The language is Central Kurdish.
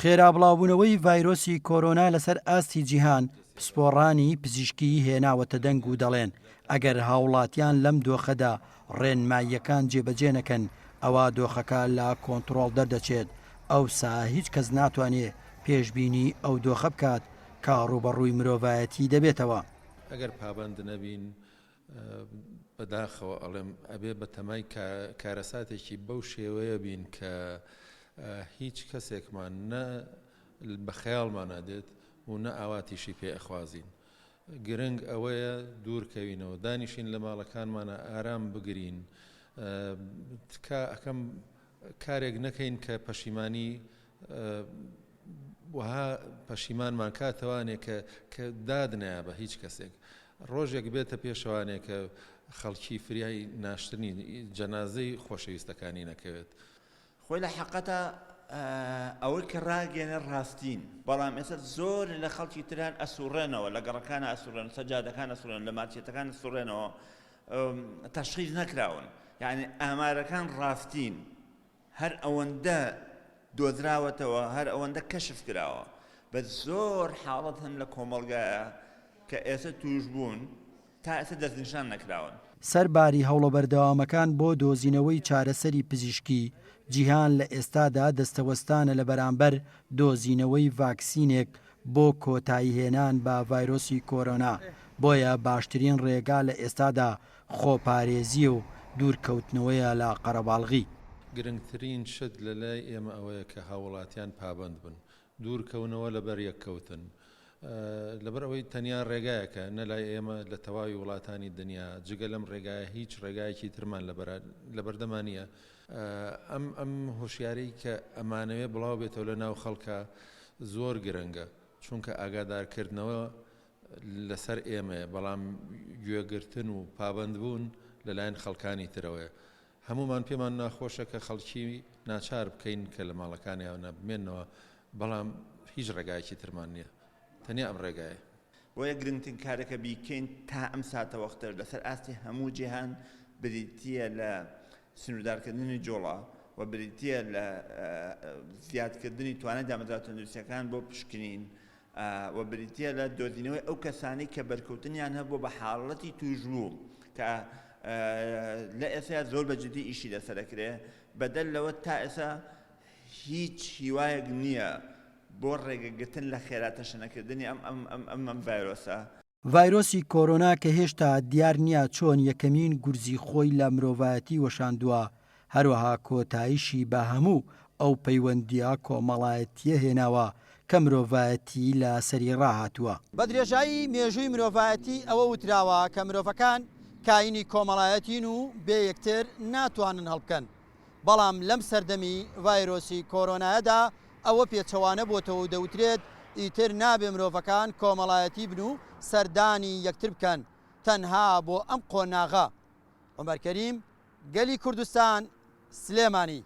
خێرابڵاوبوونەوەی ڤایرۆسی کۆرۆنا لەسەر ئاستی جیهان پسپۆڕانی پزیشکی هێناوەتە دەنگ و دەڵێن ئەگەر هاوڵاتیان لەم دۆخەدا ڕێنماییەکان جێبەجێ نەکەن ئەوە دۆخەکە لە کۆنتڕۆڵ دەردەچێت ئەوسا هیچ کەس ناتوانێت پێشبینی ئەو دۆخە بکات کە ڕوبەڕووی مرۆڤایەتی دەبێتەوە. ئەگەر پابند نەبین بەداخەوە ئەڵێم ئەبێ بە تەمای کارەساتێکی بەو شێوەیە بین کە هیچ کەسێکمان نە بە خەیاڵمان نادێت و نە ئاواتیشی پێ ئەخوازین. گرنگ ئەوەیە دوورکەوینەوە دانیشین لە ماڵەکانمانە ئارام بگرین ئەەکەم کارێک نەکەین کە پەشیمانی وها پەشیمانمان کاتەوانێک کە دادنایە بە هیچ کەسێک ڕۆژێک بێتە پێشەوانێک کە خەڵکی فریای ناشتنی جەنازەی خۆشەویستەکانی نەکەوێت. خۆی لە حەقەتە ئەوەی کە ڕاگەێنە ڕاستین بەڵام ئێستا زۆر لە خەڵکی تران ئەسوڕێنەوە لە گەڕەکانە ئەسوڕێن سەجادەکان ئەسوڕێن لە ماچێتەکان ئەسوڕێنەوە تەشخیص نەکراون یعنی ئامارەکان ڕاستین هەر ئەوەندە دۆزراوەتەوە هەر ئەوەندە کەشف کراوە بە زۆر حاڵەت هەن لە کۆمەڵگایە کە ئێستا توش بوون تا ئێستا دەستنیشان نەکراون. سەرباری هەوڵە بەردەوامەکان بۆ دۆزینەوەی چارەسەری پزیشکی جیهان لە ئێستادا دەستەوەستانە لە بەرامبەر دۆزینەوەی ڤاکسینێک بۆ کۆتاییهێنان بە ڤایرۆسی کۆرۆنا بۆیە باشترین ڕێگا لە ئێستادا خۆپارێزی و دوورکەوتنەوەیە لە قەرەباڵغی. گرنگترین شت لە لای ئێمە ئەوەیە کە هاوڵاتیان پابند بن دوورکەونەوە لەبەر یەککەوتن لەبەر ئەوەی تەنیا ڕێگایەکە نەلای ئێمە لە تەواوی وڵاتانی دنیا جگە لەم ڕێگایە هیچ ڕێگایەکی ترمان لە بەردەمانە ئەم هۆشیارەی کە ئەمانەوێ بڵاو بێتەوە لە ناو خەڵکە زۆر گرنگە چونکە ئاگادارکردنەوە لەسەر ئێمە بەڵام گوێگرتن و پابندبوون لەلایەن خەڵکانی ترەوەیە. هەمومان پێمان ناخۆشە کە خەڵکی ناچار بکەین کە لە ماڵەکانیانە بمێنەوە بەڵام هیچ ڕێگایەکی ترمان نییە تەنیا ئەم ڕێگایە. وەیە گرنگترین کارەکە بیکەین تا ئەم ساتە وەختە لەسەر ئاستی هەموو جیهان بریتیە لە سنووردارکردنی جۆڵە و بریتیە لە زیادکردنی توانای دامەزرا تەندروستیەکان بۆ پشکنین و بریتیە لە دۆزینەوەی ئەو کەسانی کە بەرکەوتنیان هەبوو بە حاڵەتی توژبوو کە لە ئێستا زۆر بەجددی ئیشی لەسەرەکرێ بەدەل لەوە تا ئێستا هیچ هیوایەک نییە بۆ ڕێگەگرتن لە خێراتە شەنەکردنی ئەم ڤایرۆسە. ڤایرۆسی کۆرۆنا کە هێشتا دیار نییە چۆن یەکەمین گورزی خۆی لە مرۆڤایەتی وەشاندووە هەروەها کۆتاییشی بە هەموو ئەو پەیوەندیە کۆمەڵایەتیە هێناوە کە مرۆڤایەتی لە سەری ڕاهاتووە. بە درێژایی مێژووی مرۆڤایەتی ئەوە وتراوە کە مرۆڤەکان کاینی کۆمەڵایەتین و بێ یەکتر ناتوانن هەڵبکەن بەڵام لەم سەردەمی ڤایرۆسی کۆرۆنایەدا ئەوە پێچەوانە بۆتەوە و دەوترێت ئیتر نابێ مرۆڤەکان کۆمەڵایەتی بن و سەردانی یەکتر بکەن تەنها بۆ ئەم قۆناغا. عومەر کەریم، گەلی کوردستان، سلێمانی.